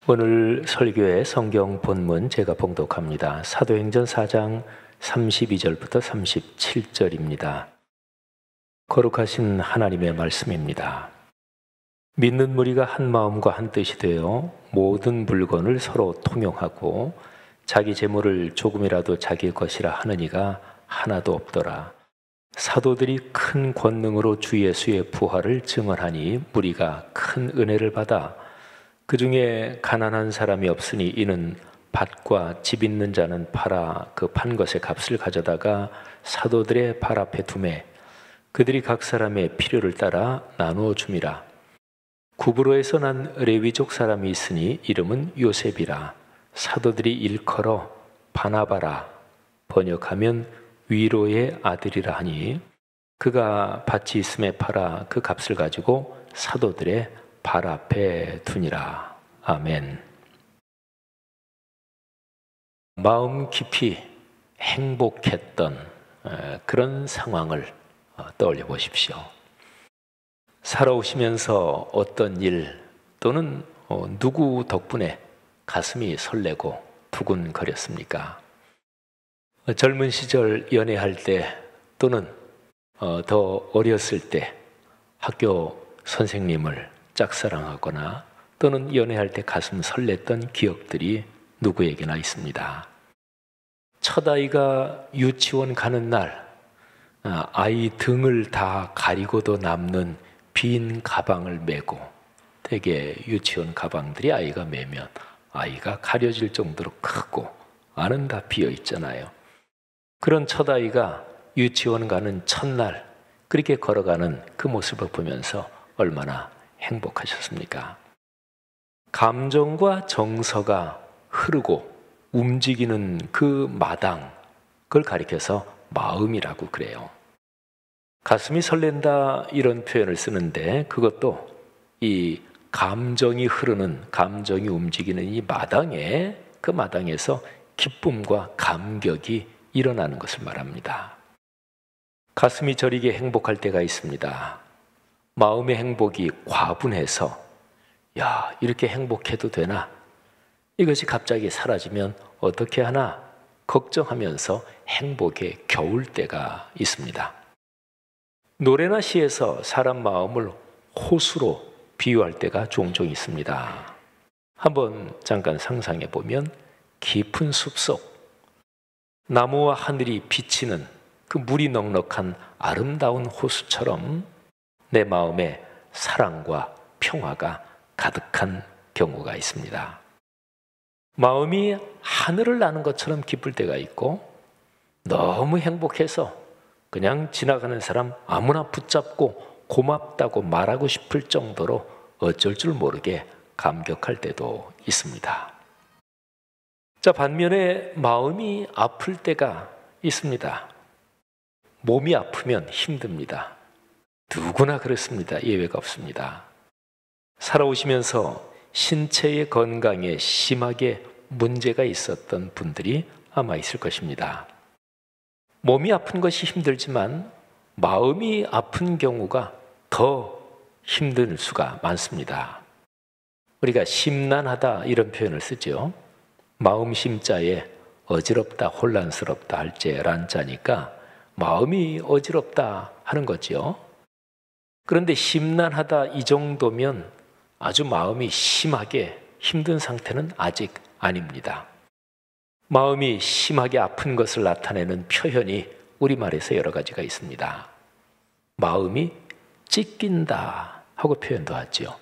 오늘 설교의 성경 본문 제가 봉독합니다. 사도행전 4장 32절부터 37절입니다. 거룩하신 하나님의 말씀입니다. 믿는 무리가 한 마음과 한 뜻이 되어 모든 물건을 서로 통용하고 자기 재물을 조금이라도 자기 것이라 하는 이가 하나도 없더라. 사도들이 큰 권능으로 주 예수의 부활을 증언하니 무리가 큰 은혜를 받아 그 중에 가난한 사람이 없으니 이는 밭과 집 있는 자는 팔아 그 판 것의 값을 가져다가 사도들의 발 앞에 두매 그들이 각 사람의 필요를 따라 나누어 줌이라. 구브로에서 난 레위족 사람이 있으니 이름은 요셉이라. 사도들이 일컬어 바나바라 번역하면 위로의 아들이라 하니 그가 밭이 있음에 팔아 그 값을 가지고 사도들의 발 앞에 두니라. 아멘. 마음 깊이 행복했던 그런 상황을 떠올려 보십시오. 살아오시면서 어떤 일 또는 누구 덕분에 가슴이 설레고 두근거렸습니까? 젊은 시절 연애할 때 또는 더 어렸을 때 학교 선생님을 짝사랑하거나 또는 연애할 때 가슴 설렜던 기억들이 누구에게나 있습니다. 첫 아이가 유치원 가는 날 아이 등을 다 가리고도 남는 빈 가방을 메고, 대개 유치원 가방들이 아이가 메면 아이가 가려질 정도로 크고 안은 다 비어 있잖아요. 그런 첫 아이가 유치원 가는 첫날 그렇게 걸어가는 그 모습을 보면서 얼마나 행복하셨습니까? 감정과 정서가 흐르고 움직이는 그 마당, 그걸 가리켜서 마음이라고 그래요. 가슴이 설렌다 이런 표현을 쓰는데 그것도 이 감정이 흐르는, 감정이 움직이는 이 마당에, 그 마당에서 기쁨과 감격이 일어나는 것을 말합니다. 가슴이 저리게 행복할 때가 있습니다. 마음의 행복이 과분해서 야, 이렇게 행복해도 되나? 이것이 갑자기 사라지면 어떻게 하나 걱정하면서 행복에 겨울 때가 있습니다. 노래나 시에서 사람 마음을 호수로 비유할 때가 종종 있습니다. 한번 잠깐 상상해 보면 깊은 숲속, 나무와 하늘이 비치는 그 물이 넉넉한 아름다운 호수처럼 내 마음에 사랑과 평화가 가득한 경우가 있습니다. 마음이 하늘을 나는 것처럼 기쁠 때가 있고 너무 행복해서 그냥 지나가는 사람 아무나 붙잡고 고맙다고 말하고 싶을 정도로 어쩔 줄 모르게 감격할 때도 있습니다. 자, 반면에 마음이 아플 때가 있습니다. 몸이 아프면 힘듭니다. 누구나 그렇습니다. 예외가 없습니다. 살아오시면서 신체의 건강에 심하게 문제가 있었던 분들이 아마 있을 것입니다. 몸이 아픈 것이 힘들지만 마음이 아픈 경우가 더 힘든 수가 많습니다. 우리가 심란하다 이런 표현을 쓰죠. 마음 심자에 어지럽다, 혼란스럽다 할 때 란자니까 마음이 어지럽다 하는 거죠. 그런데 심란하다 이 정도면 아주 마음이 심하게 힘든 상태는 아직 아닙니다. 마음이 심하게 아픈 것을 나타내는 표현이 우리말에서 여러 가지가 있습니다. 마음이 찢긴다 하고 표현도 하죠.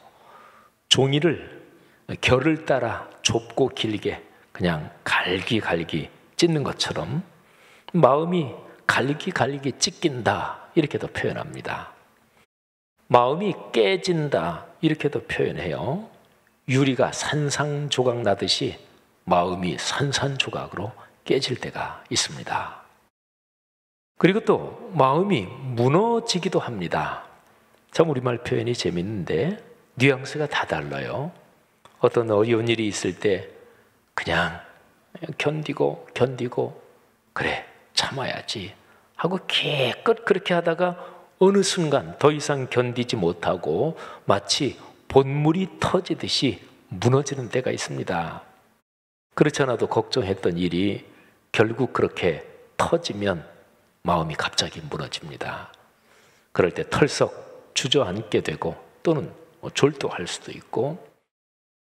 종이를 결을 따라 좁고 길게 그냥 갈기 찢는 것처럼 마음이 갈기 찢긴다 이렇게도 표현합니다. 마음이 깨진다 이렇게도 표현해요. 유리가 산산조각 나듯이 마음이 산산조각으로 깨질 때가 있습니다. 그리고 또 마음이 무너지기도 합니다. 참 우리말 표현이 재밌는데 뉘앙스가 다 달라요. 어떤 어려운 일이 있을 때 그냥 견디고 그래 참아야지 하고 기껏 그렇게 하다가 어느 순간 더 이상 견디지 못하고 마치 본물이 터지듯이 무너지는 때가 있습니다. 그렇지 않아도 걱정했던 일이 결국 그렇게 터지면 마음이 갑자기 무너집니다. 그럴 때 털썩 주저앉게 되고 또는 졸도할 수도 있고,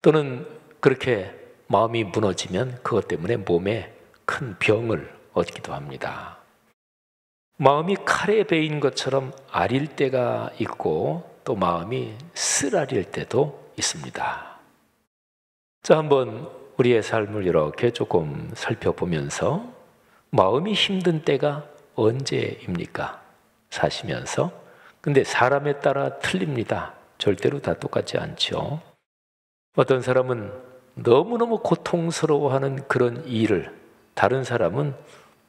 또는 그렇게 마음이 무너지면 그것 때문에 몸에 큰 병을 얻기도 합니다. 마음이 칼에 베인 것처럼 아릴 때가 있고 또 마음이 쓰라릴 때도 있습니다. 자, 한번 우리의 삶을 이렇게 조금 살펴보면서 마음이 힘든 때가 언제입니까? 사시면서. 근데 사람에 따라 틀립니다. 절대로 다 똑같지 않죠. 어떤 사람은 너무너무 고통스러워하는 그런 일을 다른 사람은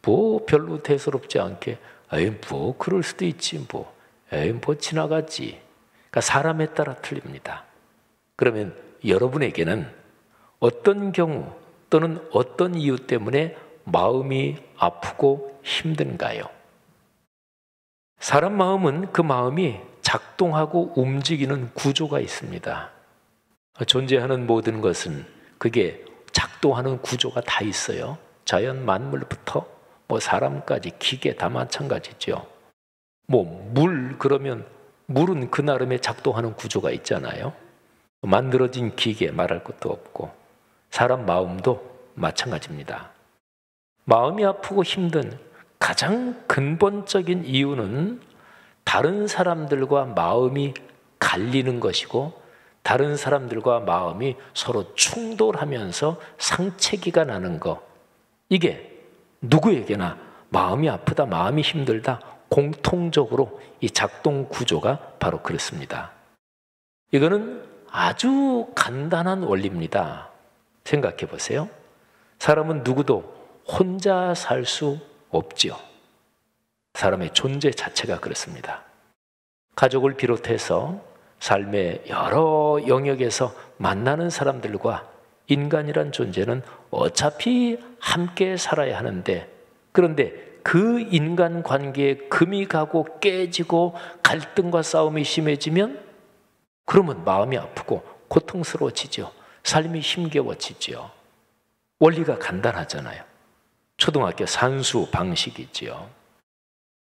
뭐 별로 대수롭지 않게 에이 뭐 그럴 수도 있지 뭐 에이 뭐 지나가지. 그러니까 사람에 따라 틀립니다. 그러면 여러분에게는 어떤 경우 또는 어떤 이유 때문에 마음이 아프고 힘든가요? 사람 마음은 그 마음이 작동하고 움직이는 구조가 있습니다. 존재하는 모든 것은 그게 작동하는 구조가 다 있어요. 자연 만물부터 뭐 사람까지 기계 다 마찬가지죠. 뭐 물 그러면 물은 그 나름의 작동하는 구조가 있잖아요. 만들어진 기계 말할 것도 없고 사람 마음도 마찬가지입니다. 마음이 아프고 힘든 가장 근본적인 이유는 다른 사람들과 마음이 갈리는 것이고 다른 사람들과 마음이 서로 충돌하면서 상처기가 나는 것, 이게 누구에게나 마음이 아프다, 마음이 힘들다 공통적으로 이 작동 구조가 바로 그렇습니다. 이거는 아주 간단한 원리입니다. 생각해 보세요. 사람은 누구도 혼자 살 수 없지요. 사람의 존재 자체가 그렇습니다. 가족을 비롯해서 삶의 여러 영역에서 만나는 사람들과 인간이란 존재는 어차피 함께 살아야 하는데, 그런데 그 인간 관계에 금이 가고 깨지고 갈등과 싸움이 심해지면 그러면 마음이 아프고 고통스러워지죠. 삶이 힘겨워지죠. 원리가 간단하잖아요. 초등학교 산수 방식이지요.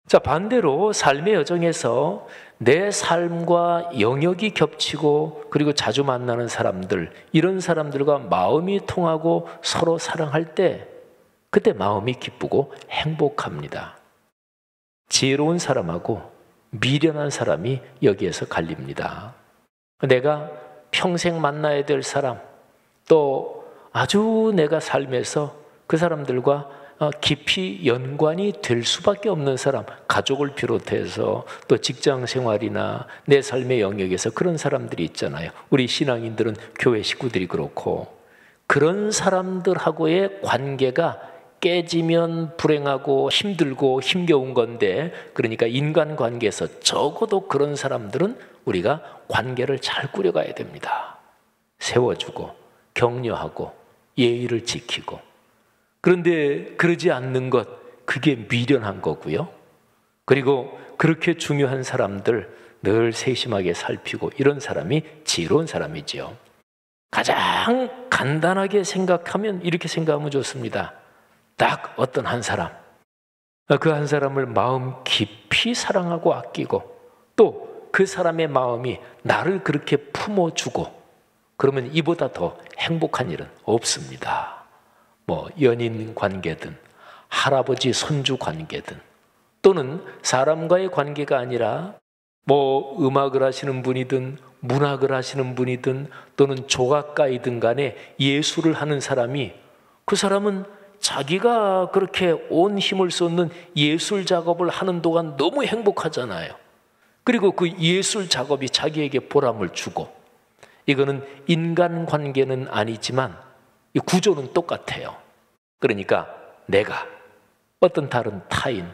자, 반대로 삶의 여정에서 내 삶과 영역이 겹치고 그리고 자주 만나는 사람들, 이런 사람들과 마음이 통하고 서로 사랑할 때 그때 마음이 기쁘고 행복합니다. 지혜로운 사람하고 미련한 사람이 여기에서 갈립니다. 내가 평생 만나야 될 사람, 또 아주 내가 삶에서 그 사람들과 깊이 연관이 될 수밖에 없는 사람, 가족을 비롯해서 또 직장 생활이나 내 삶의 영역에서 그런 사람들이 있잖아요. 우리 신앙인들은 교회 식구들이 그렇고, 그런 사람들하고의 관계가 깨지면 불행하고 힘들고 힘겨운 건데, 그러니까 인간관계에서 적어도 그런 사람들은 우리가 관계를 잘 꾸려가야 됩니다. 세워주고 격려하고 예의를 지키고. 그런데 그러지 않는 것, 그게 미련한 거고요. 그리고 그렇게 중요한 사람들 늘 세심하게 살피고, 이런 사람이 지혜로운 사람이지요. 가장 간단하게 생각하면 이렇게 생각하면 좋습니다. 딱 어떤 한 사람, 그 한 사람을 마음 깊이 사랑하고 아끼고 또 그 사람의 마음이 나를 그렇게 품어주고, 그러면 이보다 더 행복한 일은 없습니다. 뭐 연인 관계든 할아버지 손주 관계든, 또는 사람과의 관계가 아니라 뭐 음악을 하시는 분이든 문학을 하시는 분이든 또는 조각가이든 간에 예술을 하는 사람이, 그 사람은 자기가 그렇게 온 힘을 쏟는 예술 작업을 하는 동안 너무 행복하잖아요. 그리고 그 예술 작업이 자기에게 보람을 주고, 이거는 인간관계는 아니지만 이 구조는 똑같아요. 그러니까 내가 어떤 다른 타인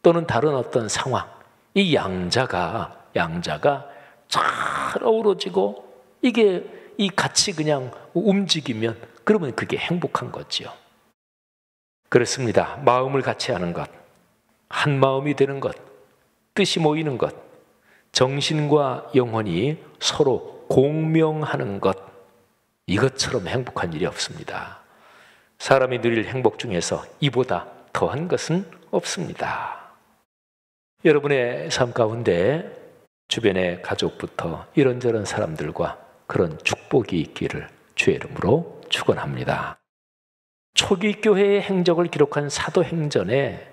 또는 다른 어떤 상황, 이 양자가 잘 어우러지고 이게 이 같이 그냥 움직이면 그러면 그게 행복한 거지요. 그렇습니다. 마음을 같이 하는 것, 한 마음이 되는 것, 뜻이 모이는 것, 정신과 영혼이 서로 공명하는 것, 이것처럼 행복한 일이 없습니다. 사람이 누릴 행복 중에서 이보다 더한 것은 없습니다. 여러분의 삶 가운데 주변의 가족부터 이런저런 사람들과 그런 축복이 있기를 주의 이름으로 축원합니다. 초기 교회의 행적을 기록한 사도행전에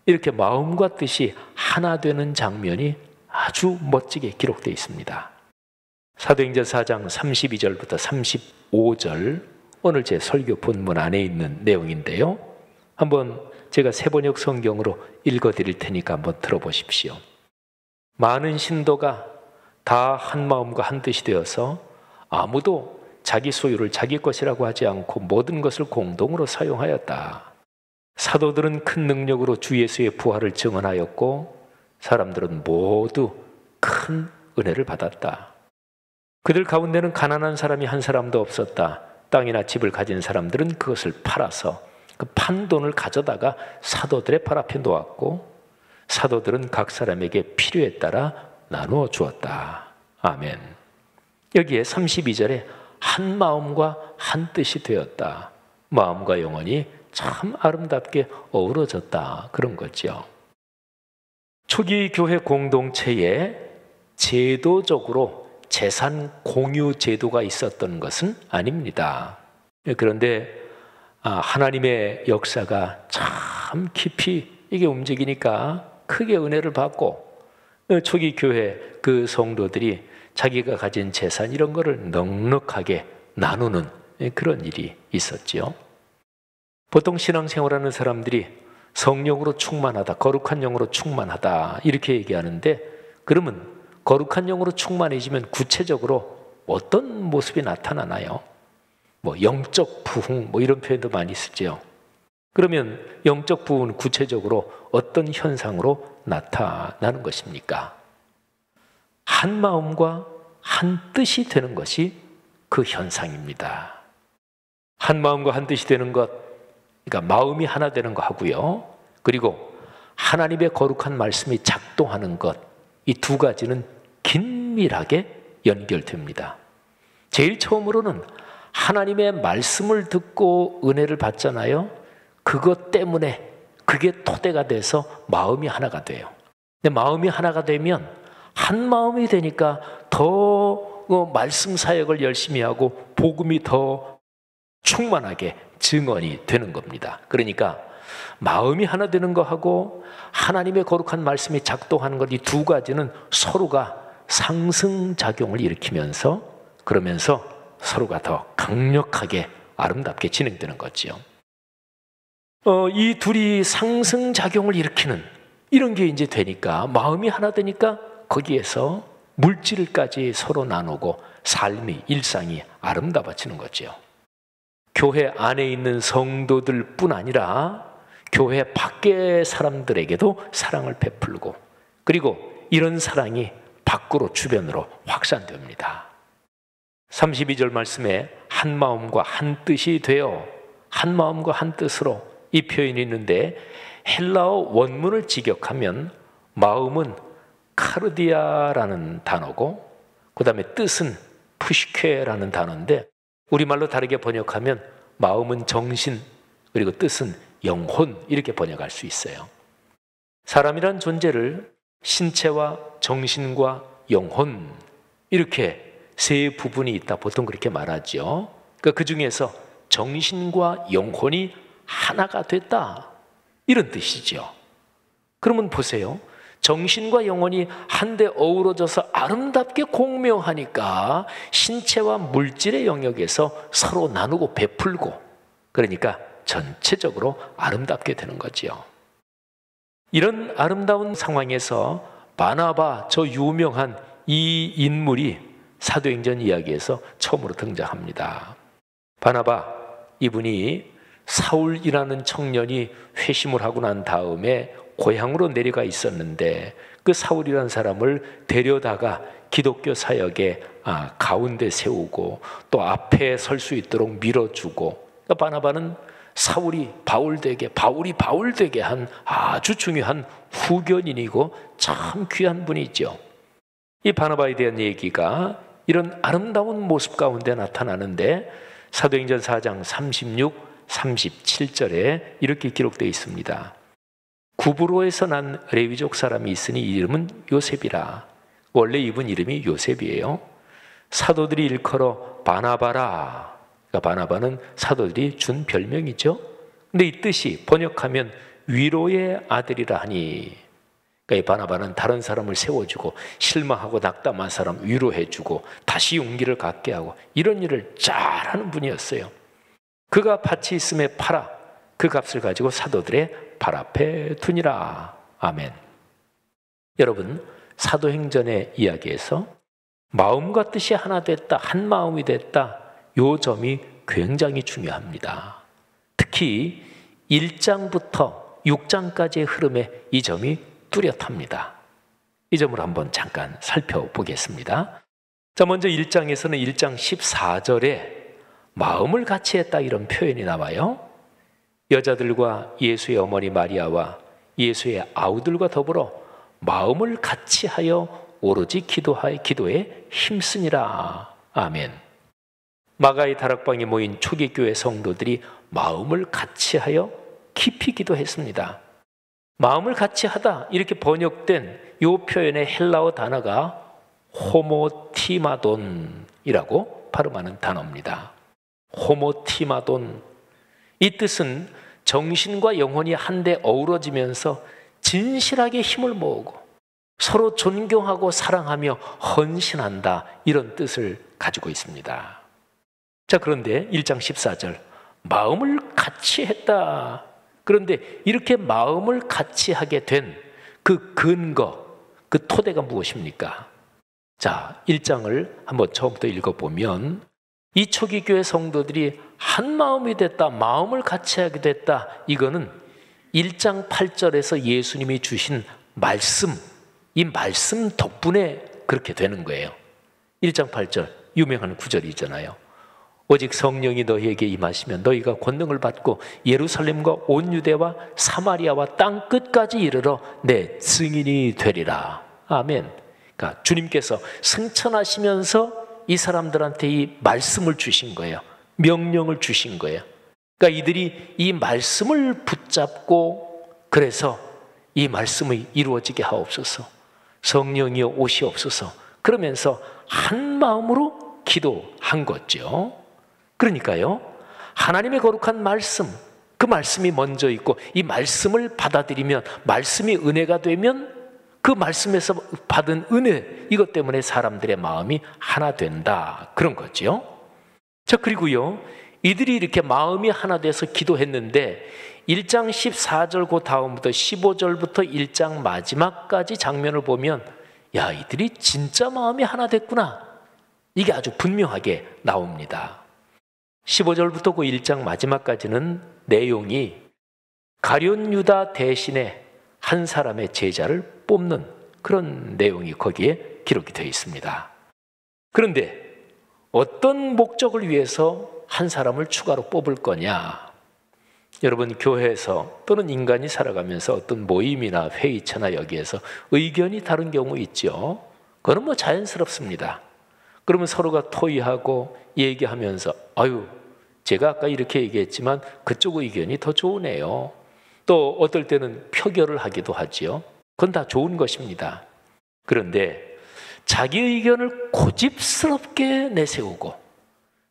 이렇게 마음과 뜻이 하나 되는 장면이 아주 멋지게 기록되어 있습니다. 사도행전 4장 32절부터 35절, 오늘 제 설교 본문 안에 있는 내용인데요. 한번 제가 세번역 성경으로 읽어드릴 테니까 한번 들어보십시오. 많은 신도가 다 한 마음과 한 뜻이 되어서 아무도 자기 소유를 자기 것이라고 하지 않고 모든 것을 공동으로 사용하였다. 사도들은 큰 능력으로 주 예수의 부활을 증언하였고 사람들은 모두 큰 은혜를 받았다. 그들 가운데는 가난한 사람이 한 사람도 없었다. 땅이나 집을 가진 사람들은 그것을 팔아서 그 판 돈을 가져다가 사도들의 발 앞에 놓았고 사도들은 각 사람에게 필요에 따라 나누어 주었다. 아멘. 여기에 32절에 한 마음과 한 뜻이 되었다. 마음과 영혼이 참 아름답게 어우러졌다. 그런 거죠. 초기 교회 공동체에 제도적으로 재산 공유 제도가 있었던 것은 아닙니다. 그런데 하나님의 역사가 참 깊이 이게 움직이니까 크게 은혜를 받고 초기 교회 그 성도들이 자기가 가진 재산 이런 거를 넉넉하게 나누는 그런 일이 있었지요. 보통 신앙생활하는 사람들이 성령으로 충만하다, 거룩한 영으로 충만하다 이렇게 얘기하는데, 그러면 거룩한 영으로 충만해지면 구체적으로 어떤 모습이 나타나나요? 영적 부흥 이런 표현도 많이 쓰죠. 그러면 영적 부흥은 구체적으로 어떤 현상으로 나타나는 것입니까? 한 마음과 한 뜻이 되는 것이 그 현상입니다. 한 마음과 한 뜻이 되는 것, 그러니까 마음이 하나 되는 거 하고요. 그리고 하나님의 거룩한 말씀이 작동하는 것, 이 두 가지는 긴밀하게 연결됩니다. 제일 처음으로는 하나님의 말씀을 듣고 은혜를 받잖아요. 그것 때문에 그게 토대가 돼서 마음이 하나가 돼요. 근데 마음이 하나가 되면 한 마음이 되니까 더 말씀 사역을 열심히 하고 복음이 더 충만하게 증언이 되는 겁니다. 그러니까 마음이 하나 되는 거하고 하나님의 거룩한 말씀이 작동하는 것, 이 두 가지는 서로가 상승작용을 일으키면서 그러면서 서로가 더 강력하게 아름답게 진행되는 거지요. 이 둘이 상승작용을 일으키는 이런 게 이제 되니까 마음이 하나 되니까 거기에서 물질까지 서로 나누고 삶이, 일상이 아름다워지는 거죠. 교회 안에 있는 성도들 뿐 아니라 교회 밖의 사람들에게도 사랑을 베풀고, 그리고 이런 사랑이 밖으로 주변으로 확산됩니다. 32절 말씀에 한 마음과 한 뜻이 되어, 한 마음과 한 뜻으로 이 표현이 있는데, 헬라어 원문을 직역하면 마음은 카르디아라는 단어고 그 다음에 뜻은 푸시케라는 단어인데, 우리말로 다르게 번역하면 마음은 정신, 그리고 뜻은 영혼, 이렇게 번역할 수 있어요. 사람이란 존재를 신체와 정신과 영혼, 이렇게 세 부분이 있다, 보통 그렇게 말하죠. 그러니까 그 중에서 정신과 영혼이 하나가 됐다, 이런 뜻이죠. 그러면 보세요. 정신과 영혼이 한데 어우러져서 아름답게 공명하니까 신체와 물질의 영역에서 서로 나누고 베풀고, 그러니까 전체적으로 아름답게 되는 거지요. 이런 아름다운 상황에서 바나바, 저 유명한 이 인물이 사도행전 이야기에서 처음으로 등장합니다. 바나바, 이분이 사울이라는 청년이 회심을 하고 난 다음에 고향으로 내려가 있었는데, 그 사울이라는 사람을 데려다가 기독교 사역의 가운데 세우고 또 앞에 설 수 있도록 밀어주고, 그러니까 바나바는 사울이 바울되게, 바울이 바울되게 한 아주 중요한 후견인이고 참 귀한 분이죠. 이 바나바에 대한 얘기가 이런 아름다운 모습 가운데 나타나는데 사도행전 4장 36, 37절에 이렇게 기록되어 있습니다. 구브로에서 난 레위족 사람이 있으니 이름은 요셉이라. 원래 이분 이름이 요셉이에요. 사도들이 일컬어 바나바라. 그러니까 바나바는 사도들이 준 별명이죠. 근데 이 뜻이 번역하면 위로의 아들이라 하니, 그러니까 이 바나바는 다른 사람을 세워주고 실망하고 낙담한 사람 위로해주고 다시 용기를 갖게 하고 이런 일을 잘하는 분이었어요. 그가 밭이 있음에 팔아 그 값을 가지고 사도들의 발 앞에 두니라. 아멘. 여러분, 사도행전의 이야기에서 마음과 뜻이 하나 됐다, 한 마음이 됐다, 요 점이 굉장히 중요합니다. 특히 1장부터 6장까지의 흐름에 이 점이 뚜렷합니다. 이 점을 한번 잠깐 살펴보겠습니다. 자, 먼저 1장에서는 1장 14절에 마음을 같이 했다 이런 표현이 나와요. 여자들과 예수의 어머니 마리아와 예수의 아우들과 더불어 마음을 같이 하여 오로지 기도에 힘쓰니라. 아멘. 마가의 다락방에 모인 초기 교회 성도들이 마음을 같이 하여 깊이 기도했습니다. 마음을 같이 하다 이렇게 번역된 이 표현의 헬라어 단어가 호모티마돈이라고 발음하는 단어입니다. 호모티마돈. 이 뜻은 정신과 영혼이 한데 어우러지면서 진실하게 힘을 모으고 서로 존경하고 사랑하며 헌신한다, 이런 뜻을 가지고 있습니다. 자, 그런데 1장 14절 마음을 같이 했다. 그런데 이렇게 마음을 같이 하게 된 그 근거, 그 토대가 무엇입니까? 자, 1장을 한번 처음부터 읽어보면 이 초기 교회 성도들이 한 마음이 됐다, 마음을 같이 하게 됐다, 이거는 1장 8절에서 예수님이 주신 말씀, 이 말씀 덕분에 그렇게 되는 거예요. 1장 8절 유명한 구절이잖아요. 오직 성령이 너희에게 임하시면 너희가 권능을 받고 예루살렘과 온 유대와 사마리아와 땅 끝까지 이르러 내 증인이 되리라. 아멘. 그러니까 주님께서 승천하시면서 이 사람들한테 이 말씀을 주신 거예요. 명령을 주신 거예요. 그러니까 이들이 이 말씀을 붙잡고 그래서 이 말씀이 이루어지게 하옵소서, 성령이여 오시옵소서, 그러면서 한 마음으로 기도한 거죠. 그러니까요, 하나님의 거룩한 말씀, 그 말씀이 먼저 있고 이 말씀을 받아들이면, 말씀이 은혜가 되면 그 말씀에서 받은 은혜, 이것 때문에 사람들의 마음이 하나 된다, 그런 거죠. 자, 그리고요, 이들이 이렇게 마음이 하나 돼서 기도했는데 1장 14절 그 다음부터 15절부터 1장 마지막까지 장면을 보면 야, 이들이 진짜 마음이 하나 됐구나, 이게 아주 분명하게 나옵니다. 15절부터 그 1장 마지막까지는 내용이 가룟 유다 대신에 한 사람의 제자를 뽑는 그런 내용이 거기에 기록이 되어 있습니다. 그런데 어떤 목적을 위해서 한 사람을 추가로 뽑을 거냐? 여러분, 교회에서 또는 인간이 살아가면서 어떤 모임이나 회의처나 여기에서 의견이 다른 경우 있죠. 그건 뭐 자연스럽습니다. 그러면 서로가 토의하고 얘기하면서 아유, 제가 아까 이렇게 얘기했지만 그쪽 의견이 더 좋으네요. 또 어떨 때는 표결을 하기도 하지요. 그건 다 좋은 것입니다. 그런데 자기 의견을 고집스럽게 내세우고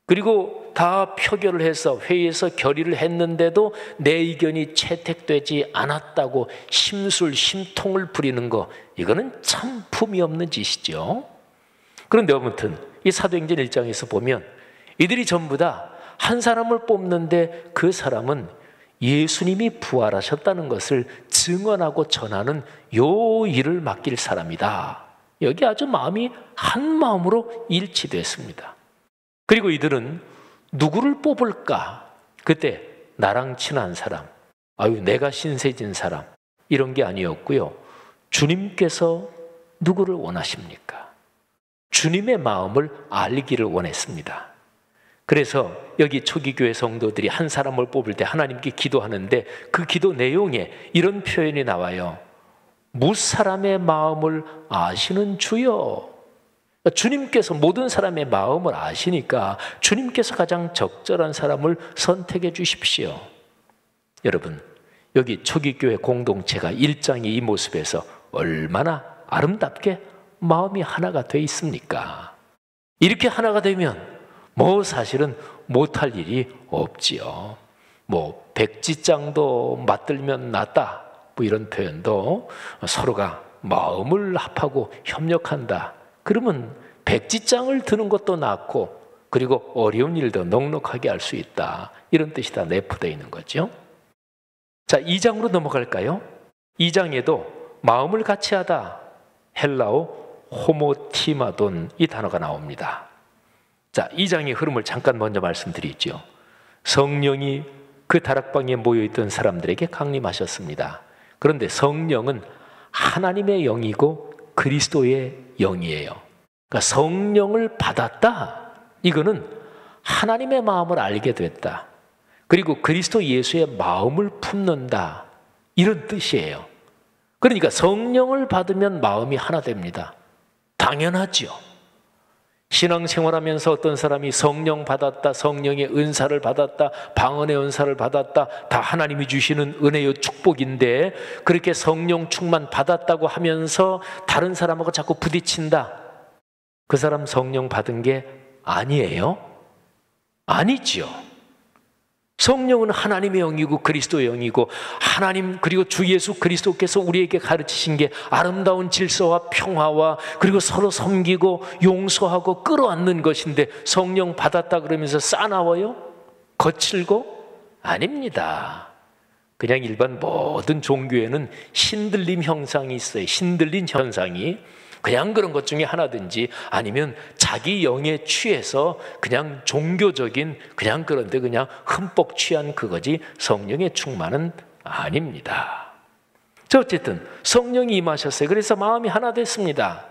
그리고 다 표결을 해서 회의에서 결의를 했는데도 내 의견이 채택되지 않았다고 심술심통을 부리는 거, 이거는 참 품이 없는 짓이죠. 그런데 아무튼 이 사도행전 1장에서 보면 이들이 전부 다 한 사람을 뽑는데 그 사람은 예수님이 부활하셨다는 것을 증언하고 전하는 요 일을 맡길 사람이다. 여기 아주 마음이 한 마음으로 일치됐습니다. 그리고 이들은 누구를 뽑을까? 그때 나랑 친한 사람, 아유 내가 신세진 사람, 이런 게 아니었고요. 주님께서 누구를 원하십니까? 주님의 마음을 알기를 원했습니다. 그래서 여기 초기교회 성도들이 한 사람을 뽑을 때 하나님께 기도하는데 그 기도 내용에 이런 표현이 나와요. 무사람의 마음을 아시는 주여. 주님께서 모든 사람의 마음을 아시니까 주님께서 가장 적절한 사람을 선택해 주십시오. 여러분, 여기 초기교회 공동체가 1장의 이 모습에서 얼마나 아름답게 마음이 하나가 돼 있습니까? 이렇게 하나가 되면 사실은 못할 일이 없지요. 백지장도 맞들면 낫다, 이런 표현도 서로가 마음을 합하고 협력한다. 그러면 백지장을 드는 것도 낫고, 그리고 어려운 일도 넉넉하게 할 수 있다. 이런 뜻이 다 내포되어 있는 거죠. 자, 2장으로 넘어갈까요? 2장에도 마음을 같이 하다, 헬라어 호모티마돈, 이 단어가 나옵니다. 자, 2장의 흐름을 잠깐 먼저 말씀드리죠. 성령이 그 다락방에 모여있던 사람들에게 강림하셨습니다. 그런데 성령은 하나님의 영이고 그리스도의 영이에요. 그러니까 성령을 받았다, 이거는 하나님의 마음을 알게 됐다, 그리고 그리스도 예수의 마음을 품는다, 이런 뜻이에요. 그러니까 성령을 받으면 마음이 하나 됩니다. 당연하죠. 신앙생활하면서 어떤 사람이 성령 받았다, 성령의 은사를 받았다, 방언의 은사를 받았다, 다 하나님이 주시는 은혜의 축복인데, 그렇게 성령 충만 받았다고 하면서 다른 사람하고 자꾸 부딪힌다, 그 사람 성령 받은 게 아니에요? 아니지요. 성령은 하나님의 영이고 그리스도의 영이고, 하나님 그리고 주 예수 그리스도께서 우리에게 가르치신 게 아름다운 질서와 평화와 그리고 서로 섬기고 용서하고 끌어안는 것인데, 성령 받았다 그러면서 싸나워요? 거칠고? 아닙니다. 그냥 일반 모든 종교에는 신들림 현상이 있어요. 신들린 현상이 그냥 그런 것 중에 하나든지, 아니면 자기 영에 취해서 그냥 종교적인, 그냥 그런데 그냥 흠뻑 취한 그거지, 성령의 충만은 아닙니다. 자, 어쨌든 성령이 임하셨어요. 그래서 마음이 하나 됐습니다.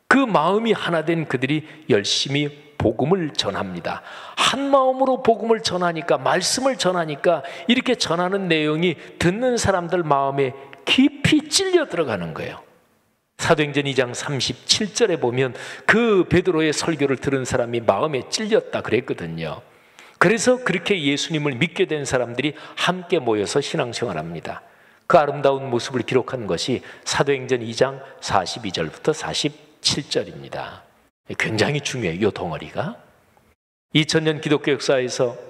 그 마음이 하나 된 그들이 열심히 복음을 전합니다. 한 마음으로 복음을 전하니까, 말씀을 전하니까, 이렇게 전하는 내용이 듣는 사람들 마음에 깊이 찔려 들어가는 거예요. 사도행전 2장 37절에 보면 그 베드로의 설교를 들은 사람이 마음에 찔렸다 그랬거든요. 그래서 그렇게 예수님을 믿게 된 사람들이 함께 모여서 신앙생활합니다. 그 아름다운 모습을 기록한 것이 사도행전 2장 42절부터 47절입니다. 굉장히 중요해요, 이 덩어리가. 2000년 기독교 역사에서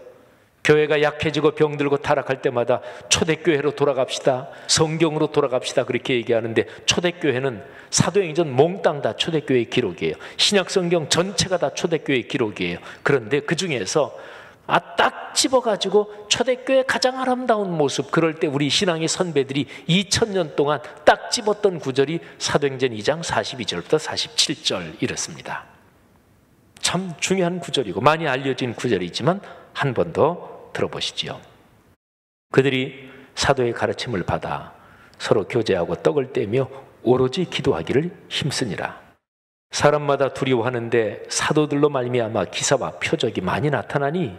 교회가 약해지고 병들고 타락할 때마다 초대교회로 돌아갑시다, 성경으로 돌아갑시다, 그렇게 얘기하는데, 초대교회는 사도행전 몽땅 다 초대교회의 기록이에요. 신약성경 전체가 다 초대교회의 기록이에요. 그런데 그 중에서 딱 집어가지고 초대교회의 가장 아름다운 모습, 그럴 때 우리 신앙의 선배들이 2000년 동안 딱 집었던 구절이 사도행전 2장 42절부터 47절 이렇습니다. 참 중요한 구절이고 많이 알려진 구절이지만 한 번 더 들어보시지요. 그들이 사도의 가르침을 받아 서로 교제하고 떡을 떼며 오로지 기도하기를 힘쓰니라. 사람마다 두려워하는데 사도들로 말미암아 기사와 표적이 많이 나타나니,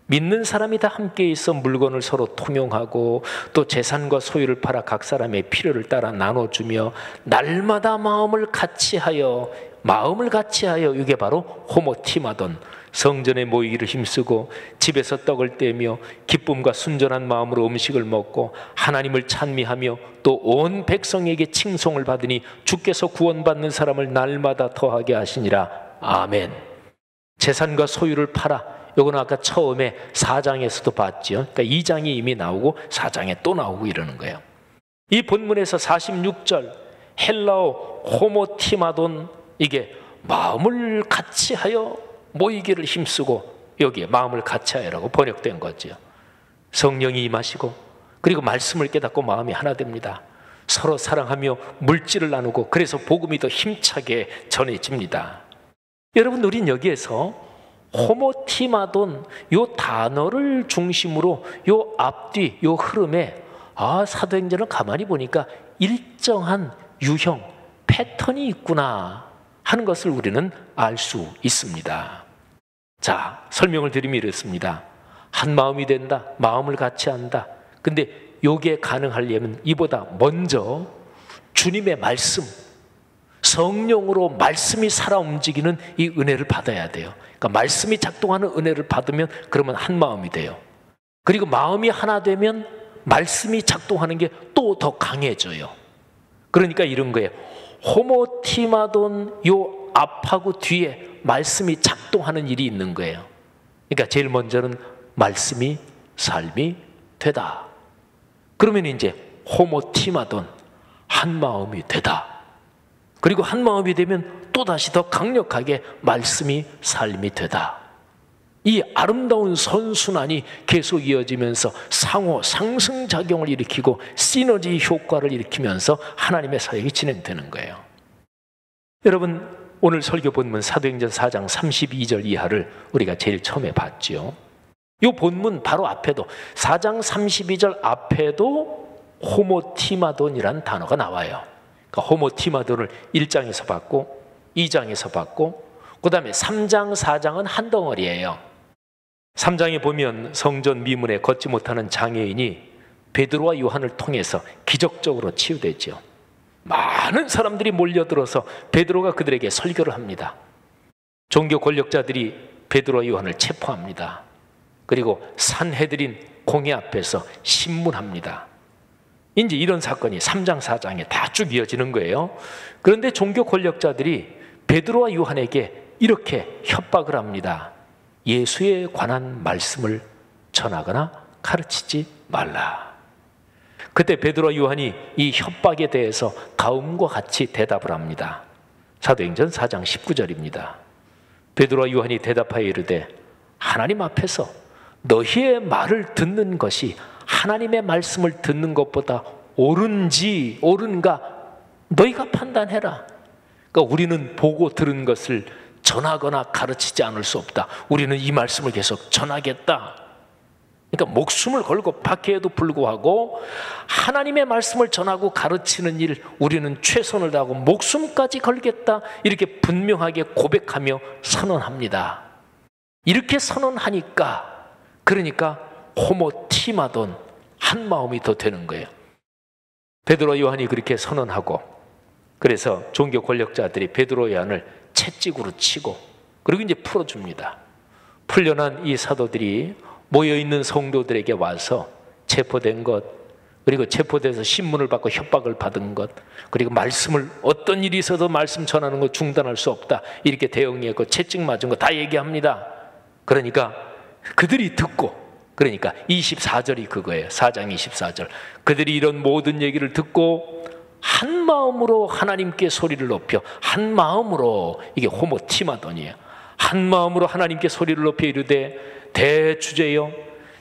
믿는 사람이 다 함께 있어 물건을 서로 통용하고 또 재산과 소유를 팔아 각 사람의 필요를 따라 나눠주며 날마다 마음을 같이 하여, 이게 바로 호모티마돈, 성전에 모이기를 힘쓰고 집에서 떡을 떼며 기쁨과 순전한 마음으로 음식을 먹고 하나님을 찬미하며 또 온 백성에게 칭송을 받으니 주께서 구원받는 사람을 날마다 더하게 하시니라. 아멘. 재산과 소유를 팔아, 이건 아까 처음에 4장에서도 봤죠. 그러니까 2장이 이미 나오고 4장에 또 나오고 이러는 거예요. 이 본문에서 46절 헬라어 호모티마돈, 이게 마음을 같이 하여 모이기를 힘쓰고, 여기에 마음을 같이 하여라고 번역된 거죠. 성령이 임하시고 그리고 말씀을 깨닫고 마음이 하나 됩니다. 서로 사랑하며 물질을 나누고, 그래서 복음이 더 힘차게 전해집니다. 여러분, 우린 여기에서 호모티마돈 요 단어를 중심으로 요 앞뒤 요 흐름에 사도행전을 가만히 보니까 일정한 유형, 패턴이 있구나 하는 것을 우리는 알 수 있습니다. 자, 설명을 드리면 이렇습니다. 한 마음이 된다, 마음을 같이 한다. 근데 요게 가능하려면 이보다 먼저 주님의 말씀, 성령으로 말씀이 살아 움직이는 이 은혜를 받아야 돼요. 그러니까 말씀이 작동하는 은혜를 받으면 그러면 한 마음이 돼요. 그리고 마음이 하나 되면 말씀이 작동하는 게 또 더 강해져요. 그러니까 이런 거예요. 호모티마돈 요 앞하고 뒤에 말씀이 작동하는 일이 있는 거예요. 그러니까 제일 먼저는 말씀이 삶이 되다. 그러면 이제 호모티마돈 한 마음이 되다. 그리고 한 마음이 되면 또다시 더 강력하게 말씀이 삶이 되다. 이 아름다운 선순환이 계속 이어지면서 상호 상승작용을 일으키고 시너지 효과를 일으키면서 하나님의 사역이 진행되는 거예요. 여러분, 오늘 설교 본문 사도행전 4장 32절 이하를 우리가 제일 처음에 봤죠. 이 본문 바로 앞에도 4장 32절 앞에도 호모티마돈이라는 단어가 나와요. 그러니까 호모티마돈을 1장에서 봤고 2장에서 봤고 그 다음에 3장 4장은 한 덩어리예요. 3장에 보면 성전 미문에 걷지 못하는 장애인이 베드로와 요한을 통해서 기적적으로 치유되죠. 많은 사람들이 몰려들어서 베드로가 그들에게 설교를 합니다. 종교 권력자들이 베드로와 요한을 체포합니다. 그리고 산헤드린 공회 앞에서 신문합니다. 이제 이런 사건이 3장 4장에 다 쭉 이어지는 거예요. 그런데 종교 권력자들이 베드로와 요한에게 이렇게 협박을 합니다. 예수에 관한 말씀을 전하거나 가르치지 말라. 그때 베드로와 요한이 이 협박에 대해서 다음과 같이 대답을 합니다. 사도행전 4장 19절입니다. 베드로와 요한이 대답하여 이르되 하나님 앞에서 너희의 말을 듣는 것이 하나님의 말씀을 듣는 것보다 옳은지 옳은가 너희가 판단해라. 그러니까 우리는 보고 들은 것을 전하거나 가르치지 않을 수 없다. 우리는 이 말씀을 계속 전하겠다. 그러니까 목숨을 걸고 박해에도 불구하고 하나님의 말씀을 전하고 가르치는 일 우리는 최선을 다하고 목숨까지 걸겠다. 이렇게 분명하게 고백하며 선언합니다. 이렇게 선언하니까 그러니까 호모티마돈 한 마음이 더 되는 거예요. 베드로 요한이 그렇게 선언하고 그래서 종교 권력자들이 베드로 요한을 채찍으로 치고 그리고 이제 풀어줍니다. 풀려난 이 사도들이 모여있는 성도들에게 와서 체포된 것 그리고 체포돼서 신문을 받고 협박을 받은 것 그리고 말씀을 어떤 일이 있어도 말씀 전하는 거 중단할 수 없다 이렇게 대응했고 채찍 맞은 거 다 얘기합니다. 그러니까 그들이 듣고 그러니까 24절이 그거예요. 4장 24절 그들이 이런 모든 얘기를 듣고 한 마음으로 하나님께 소리를 높여 한 마음으로 이게 호모티마돈이에요. 한 마음으로 하나님께 소리를 높여 이르되 대주제여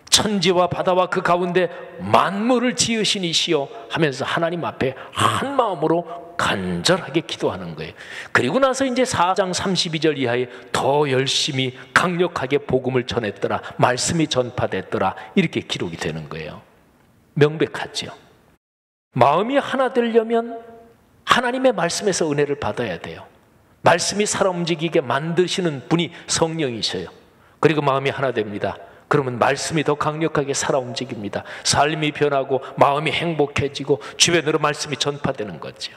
천지와 바다와 그 가운데 만물을 지으신 이시여 하면서 하나님 앞에 한 마음으로 간절하게 기도하는 거예요. 그리고 나서 이제 4장 32절 이하에 더 열심히 강력하게 복음을 전했더라 말씀이 전파됐더라 이렇게 기록이 되는 거예요. 명백하죠. 마음이 하나 되려면 하나님의 말씀에서 은혜를 받아야 돼요. 말씀이 살아 움직이게 만드시는 분이 성령이셔요. 그리고 마음이 하나 됩니다. 그러면 말씀이 더 강력하게 살아 움직입니다. 삶이 변하고 마음이 행복해지고 주변으로 말씀이 전파되는 거죠.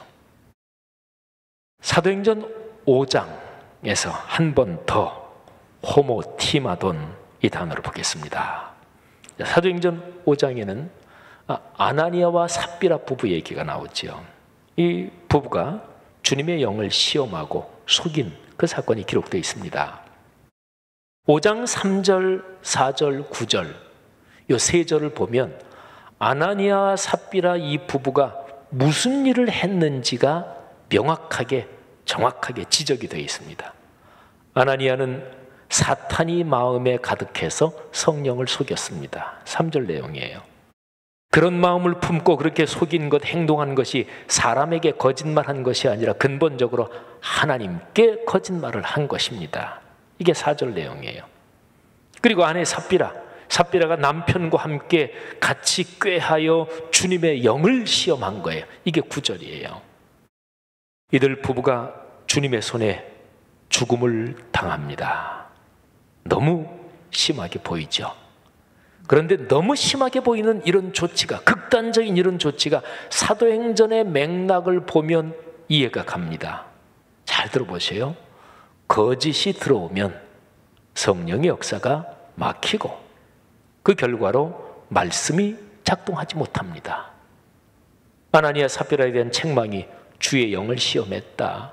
사도행전 5장에서 한 번 더 호모티마돈 이 단어를 보겠습니다. 사도행전 5장에는 아나니아와 삽비라 부부 얘기가 나오죠. 이 부부가 주님의 영을 시험하고 속인 그 사건이 기록되어 있습니다. 5장 3절, 4절, 9절 이 세 절을 보면 아나니아와 삽비라 이 부부가 무슨 일을 했는지가 명확하게 정확하게 지적이 되어 있습니다. 아나니아는 사탄이 마음에 가득해서 성령을 속였습니다. 3절 내용이에요. 그런 마음을 품고 그렇게 속인 것, 행동한 것이 사람에게 거짓말한 것이 아니라 근본적으로 하나님께 거짓말을 한 것입니다. 이게 4절 내용이에요. 그리고 아내 삽비라가 남편과 함께 같이 꾀하여 주님의 영을 시험한 거예요. 이게 9절이에요. 이들 부부가 주님의 손에 죽음을 당합니다. 너무 심하게 보이죠. 그런데 너무 심하게 보이는 이런 조치가 극단적인 이런 조치가 사도행전의 맥락을 보면 이해가 갑니다. 잘 들어보세요. 거짓이 들어오면 성령의 역사가 막히고 그 결과로 말씀이 작동하지 못합니다. 아나니아 삽비라에 대한 책망이 주의 영을 시험했다,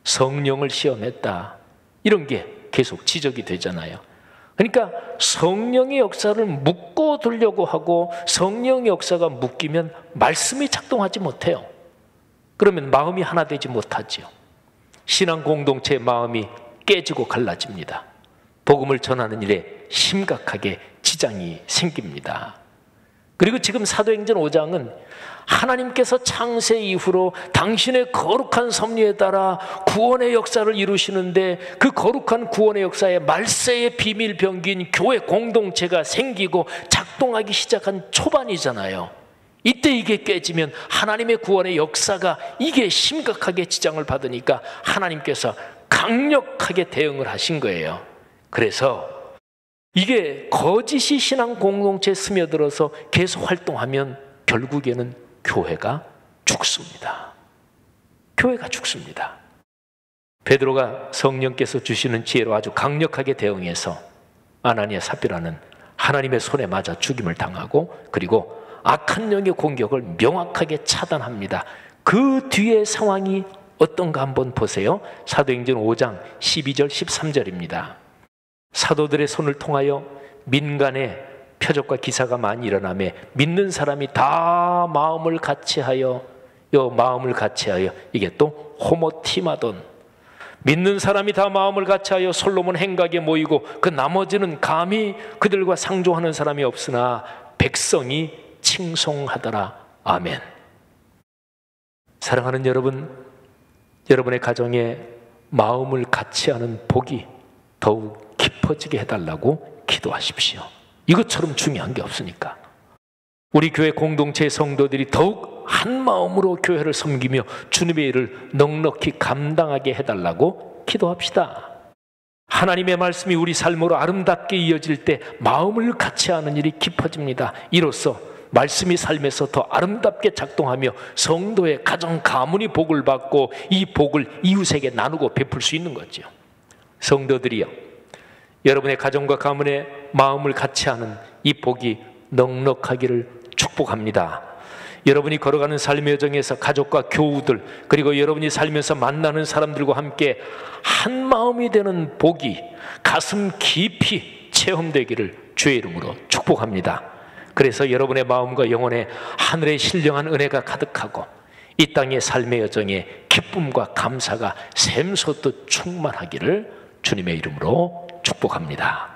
성령을 시험했다, 이런 게 계속 지적이 되잖아요. 그러니까 성령의 역사를 묶어두려고 하고 성령의 역사가 묶이면 말씀이 작동하지 못해요. 그러면 마음이 하나 되지 못하지요. 신앙 공동체의 마음이 깨지고 갈라집니다. 복음을 전하는 일에 심각하게 지장이 생깁니다. 그리고 지금 사도행전 5장은 하나님께서 창세 이후로 당신의 거룩한 섭리에 따라 구원의 역사를 이루시는데 그 거룩한 구원의 역사에 말세의 비밀 병기인 교회 공동체가 생기고 작동하기 시작한 초반이잖아요. 이때 이게 깨지면 하나님의 구원의 역사가 이게 심각하게 지장을 받으니까 하나님께서 강력하게 대응을 하신 거예요. 그래서 이게 거짓이 신앙 공동체에 스며들어서 계속 활동하면 결국에는 교회가 죽습니다. 교회가 죽습니다. 베드로가 성령께서 주시는 지혜로 아주 강력하게 대응해서 아나니아 삽비라는 하나님의 손에 맞아 죽임을 당하고 그리고 악한 영의 공격을 명확하게 차단합니다. 그 뒤의 상황이 어떤가 한번 보세요. 사도행전 5장 12절 13절입니다. 사도들의 손을 통하여 민간에 표적과 기사가 많이 일어나며 믿는 사람이 다 마음을 같이하여 이게 또 호모티마돈, 믿는 사람이 다 마음을 같이하여 솔로몬 행각에 모이고 그 나머지는 감히 그들과 상종하는 사람이 없으나 백성이 칭송하더라. 아멘. 사랑하는 여러분, 여러분의 가정에 마음을 같이하는 복이 더욱 깊어지게 해달라고 기도하십시오. 이것처럼 중요한 게 없으니까. 우리 교회 공동체의 성도들이 더욱 한 마음으로 교회를 섬기며 주님의 일을 넉넉히 감당하게 해달라고 기도합시다. 하나님의 말씀이 우리 삶으로 아름답게 이어질 때 마음을 같이하는 일이 깊어집니다. 이로써 말씀이 삶에서 더 아름답게 작동하며 성도의 가정 가문이 복을 받고 이 복을 이웃에게 나누고 베풀 수 있는 거죠. 성도들이요, 여러분의 가정과 가문의 마음을 같이하는 이 복이 넉넉하기를 축복합니다. 여러분이 걸어가는 삶의 여정에서 가족과 교우들 그리고 여러분이 살면서 만나는 사람들과 함께 한 마음이 되는 복이 가슴 깊이 체험되기를 주의 이름으로 축복합니다. 그래서 여러분의 마음과 영혼에 하늘의 신령한 은혜가 가득하고 이 땅의 삶의 여정에 기쁨과 감사가 샘솟듯 충만하기를 주님의 이름으로 축복합니다.